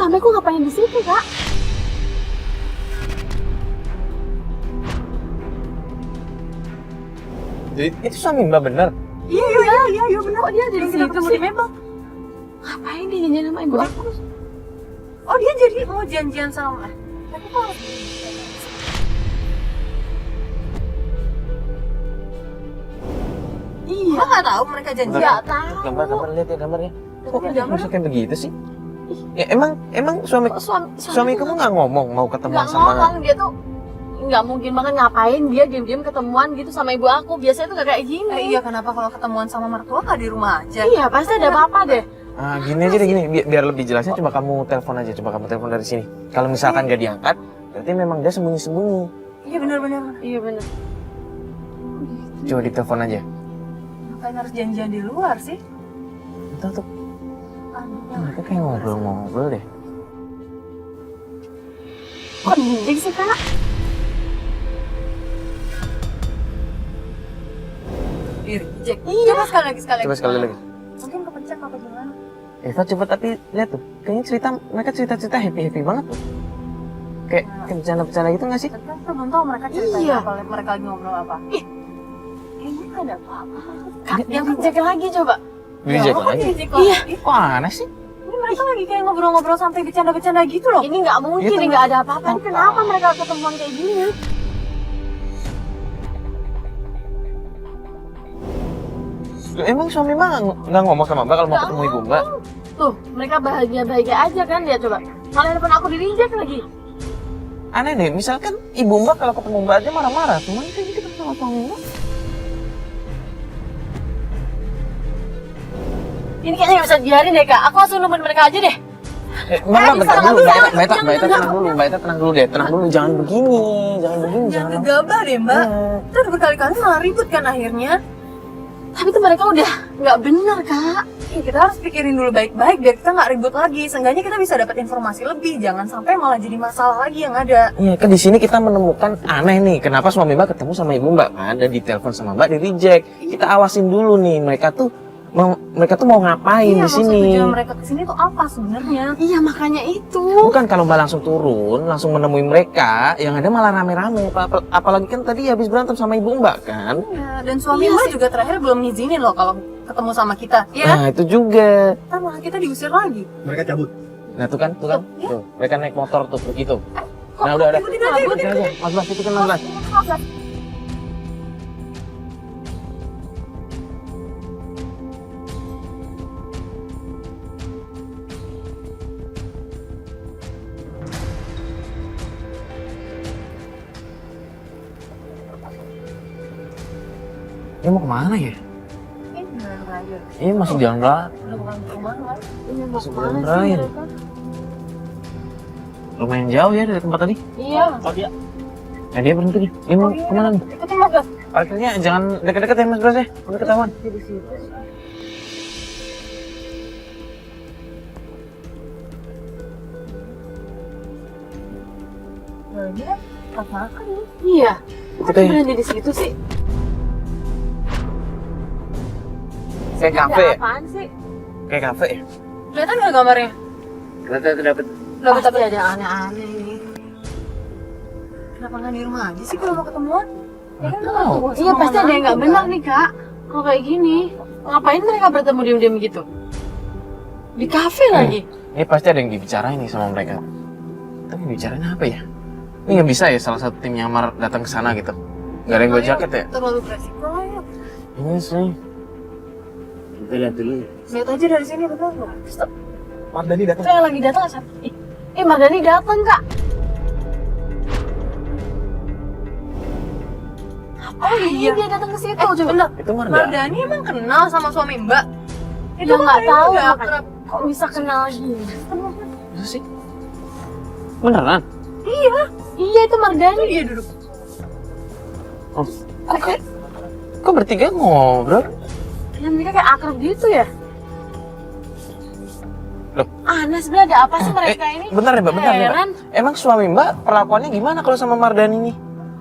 suamiku ngapain di situ, Kak? Jadi itu suami Mbak bener? Iya benar. Kok dia ada di situ sih? Memang. Ngapain dia janjian sama ibu aku? Oh dia jadi mau janjian sama. Tapi kok harus Iya. Mbak nggak tahu mereka janjian. Nggak tahu. Gambar lihat ya gambarnya. Kok Lihat dia gambar. bisa kayak begitu sih? Ya emang suami Kok suami kamu nggak ngomong mau ketemuan nggak sama ngomong, dia tuh nggak mungkin banget ngapain dia diam-diam ketemuan gitu sama ibu aku. Biasanya tuh nggak kayak gini. Iya kenapa kalau ketemuan sama mertua nggak di rumah aja? Iya, pasti ada apa-apa deh. Ah, gini aja deh gini, biar lebih jelasnya coba kamu telepon aja, coba kamu telepon dari sini. Kalau misalkan gak diangkat, berarti memang dia sembunyi-sembunyi. Iya benar-benar. Iya bener. Coba ditelepon aja. Ngapain harus janjian di luar sih? Entah tuh, mereka kayak ngobrol-ngobrol deh. Kok dinding sih, Kak? Jack. Iya. Coba sekali lagi. Coba sekali lagi. Mungkin kepencet apa gimana? Eva coba tapi lihat tuh, kayaknya mereka cerita happy banget tuh. Kayak bercanda-bercanda gitu nggak sih? Tapi kan kita belum tahu mereka cerita Iya. apa, mereka lagi ngobrol apa. Kayaknya nggak ada apa-apa. Kak, yang cek lagi coba. Reject Kok lagi. di-reject Iya. lagi? Kok aneh sih? Ini mereka lagi kayak ngobrol-ngobrol sampai bercanda-bercanda gitu loh. Ini nggak mungkin, Itu nggak ada apa-apa. Ini kenapa mereka ketemuan kayak gini? Emang suami Mbak nggak ngomong sama Mbak kalau mau Nggak ketemu ibu Mbak? Tuh, mereka bahagia-bahagia aja kan dia coba. Malah telepon aku di-reject lagi. Aneh deh, misalkan ibu Mbak kalau ketemu Mbak aja marah-marah, cuman kayak gitu sama suami Mbak. Ini kayaknya nggak bisa dibiarin deh, Kak. Aku langsung nemuin mereka aja deh. Mbak, bentar dulu, bisa, Mbak Eta tenang dulu deh, tenang dulu, jangan begini, Jangan gegabah deh mbak. Hmm. Kita udah berkali-kali malah ribut kan akhirnya. Tapi tuh mereka udah nggak bener, Kak. Ya, kita harus pikirin dulu baik-baik biar kita nggak ribut lagi. Seenggaknya kita bisa dapat informasi lebih. Jangan sampai malah jadi masalah lagi yang ada. Iya, kan di sini kita menemukan aneh nih, kenapa suami Mbak ketemu sama ibu Mbak kan, dan ditelepon sama Mbak di reject. Kita awasin dulu nih, mereka tuh mau ngapain Iya, di sini? maksud tujuan mereka kesini tuh apa sebenarnya? Iya, makanya itu. Bukan kalau Mbak langsung turun, langsung menemui mereka, yang ada malah rame-rame. Apalagi kan tadi habis berantem sama ibu Mbak kan? Iya, dan suami Iya mbak sih. juga terakhir belum ngizinin loh kalau ketemu sama kita. Iya, Nah, itu juga. kan malah kita diusir lagi. Mereka cabut. Nah, tuh kan. Tuh, mereka naik motor tuh begitu. Nah, udah. Ikutin aja, ikutin aja. Mas Bas, ikutin Mas Bas. Ini mau kemana ya? Ini beneran raya. Ini masih jalan raya. Udah bukan ke rumah kan? Ini mau Masuk kemana jalan sih raya. mereka? Lumayan jauh ya dari tempat tadi. Iya. Oh dia. Nah, dia berhenti nih. Dia mau kemana nih? Ikutin mas Bas. Parkirnya jangan dekat-dekat ya Mas Bas ya. Udah ketahuan. Di situ. Nah, ini kan masakan nih. Iya. Kok Kita ya. berhenti di situ sih? Kayak Ada kafe. ya? apaan sih? Kayak kafe ya. Kelihatan nggak gambarnya? Ternyata dapet. Dapat Pasti ada aneh-aneh nih. Kenapa nggak di rumah aja sih kalau mau ketemuan? Ya kan Tahu. ketemu Iya, sama pasti ada yang nggak mantu, benar kan? nih, Kak. Kalau kayak gini, ngapain mereka bertemu diam-diam gitu? Di kafe lagi. Ini pasti ada yang dibicarain nih sama mereka. Tapi bicarain apa ya? Ini nggak bisa ya salah satu tim nyamar datang ke sana gitu. Gak ada yang bawa jaket ya? Terlalu beresiko lah ya. Iya sih. Kita lihat dulu. Lihat aja dari sini betul nggak? Stop. Mardani datang. Itu yang lagi datang siapa? Mardani datang, Kak. Oh iya, dia datang ke situ. Coba. Bener. Itu Marda. Mardani emang kenal sama suami Mbak? Dia nggak kemarin tahu, udah makanya. akrab. Kok bisa kenal lagi? Masa sih? Beneran? Iya, itu Mardani. Iya duduk. Oh. Kok bertiga ngobrol? Dan mereka kayak akrab gitu ya? Loh. Aneh sebenarnya ada apa sih mereka ini? Bentar ya Mbak, bentar nih Mbak. Heran. Emang suami Mbak perlakuannya gimana kalau sama Mardani nih?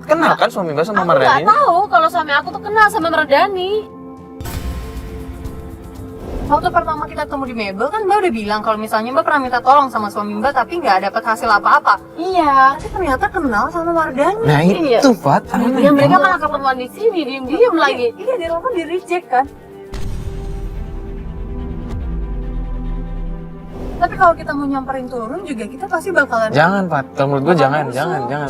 Kenal kan suami Mbak sama Aku Mardani? nggak tahu kalau suami aku tuh kenal sama Mardani. Waktu pertama kita ketemu di Mebel kan Mbak udah bilang kalau misalnya Mbak pernah minta tolong sama suami Mbak tapi nggak dapat hasil apa-apa. Iya. Tapi ternyata kenal sama Mardani. Nah Iya. itu Fat, aneh. Ya mereka malah ketemuan di sini, diem-diem lagi. Iya, di telepon di reject kan. Tapi kalau kita mau nyamperin turun juga kita pasti bakalan. Jangan Fat, kalau menurut gue jangan.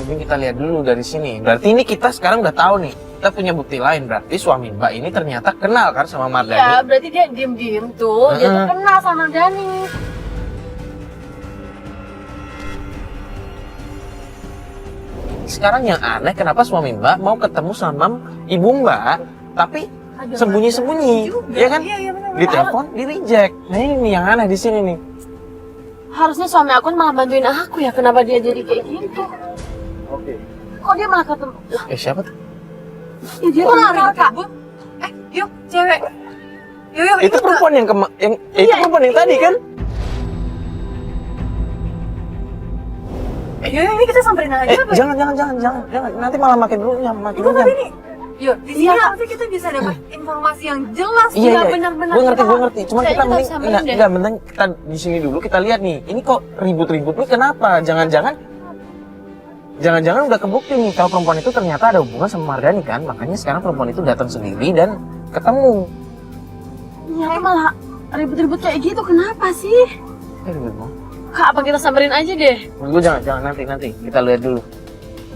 Mungkin kita lihat dulu dari sini. Berarti ini kita sekarang udah tahu nih. Kita punya bukti lain, berarti suami Mbak ini ternyata kenal kan sama Mardani. Iya, berarti dia diem-diem tuh, dia tuh kenal sama Dani. Sekarang yang aneh kenapa suami Mbak mau ketemu sama ibu Mbak, tapi Ada sembunyi-sembunyi, juga. ya kan? Iya, benar. Di telepon, di reject. Nah ini yang aneh di sini nih. Harusnya suami aku malah bantuin aku ya, kenapa dia jadi kayak gitu? Oke. Kok dia malah ketemu? Siapa tuh? Ya, dia Kok tuh lari kakak. ribut? Yuk, cewek. Yuk, Itu perempuan yang itu perempuan yang tadi kan? Yuk, ini kita samperin aja. apa? Jangan. Nanti malah makin runyam. Ini. Yuk, di sini Iya, Kak. harusnya kita bisa dapat informasi yang jelas. Iya, benar-benar. gue ngerti. Cuman Kayaknya kita kita mending, samperin deh. enggak, mending kita di sini dulu kita lihat nih. Ini kok ribut-ribut nih kenapa? Jangan-jangan udah kebukti nih kalau perempuan itu ternyata ada hubungan sama Mardani kan? Makanya sekarang perempuan itu datang sendiri dan ketemu. Ya malah ribut-ribut kayak gitu, kenapa sih? Ribut mau. Kak, apa kita samperin aja deh? Menurut gue jangan nanti kita lihat dulu.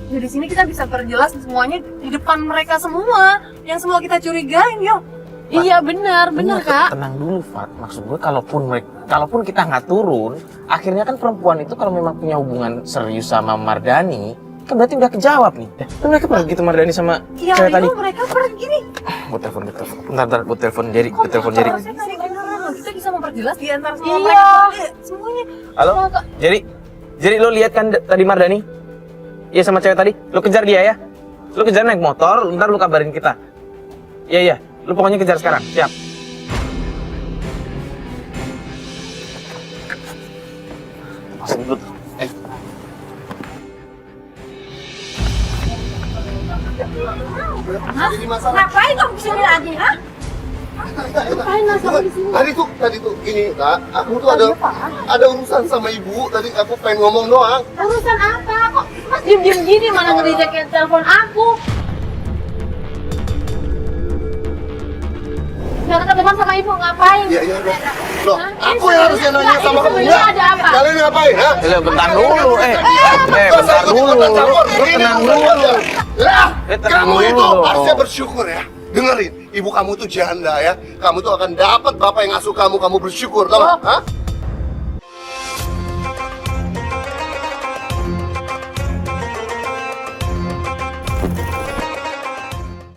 Dari sini kita bisa perjelas semuanya di depan mereka semua. Yang semua kita curigain, yuk. Iya benar Kak. Tenang dulu, Fat. Maksud gue kalaupun kita nggak turun, akhirnya kan perempuan itu kalau memang punya hubungan serius sama Mardani, kan berarti udah kejawab nih. Kan mereka pergi gitu Mardani sama Iya, cewek tadi. mereka pergi nih. Buat telepon. Bentar, buat telepon Jerry. Harusnya tadi beneran loh. Kita bisa memperjelas di antara semua Iya. mereka. Semuanya. Halo, Jerry, lo lihat kan tadi Mardani? Iya sama cewek tadi. Lo kejar dia ya. Lo kejar naik motor, ntar lo kabarin kita. Iya. Lo pokoknya kejar sekarang. Siap. Masih dulu. Ngapain kamu kesini lagi, ha? Ngapain mas kamu di sini? Tadi tuh gini, Kak. Aku tuh ada urusan sama ibu. Tadi aku pengen ngomong doang. Urusan apa? Kok mas diem-diem gini malah ngereject telepon aku? Gak ketemu sama ibu, ngapain? Iya. Loh, Hah? aku yang harusnya nanya sama kamu. Ini ada apa? Kalian ngapain, ha? Bentar dulu. Bentar dulu. Lo tenang dulu. Lah, tenang kamu itu dulu. harusnya bersyukur ya. Dengerin, ibu kamu tuh janda ya. Kamu tuh akan dapat bapak yang asuh kamu. Kamu bersyukur, tau gak? Hah?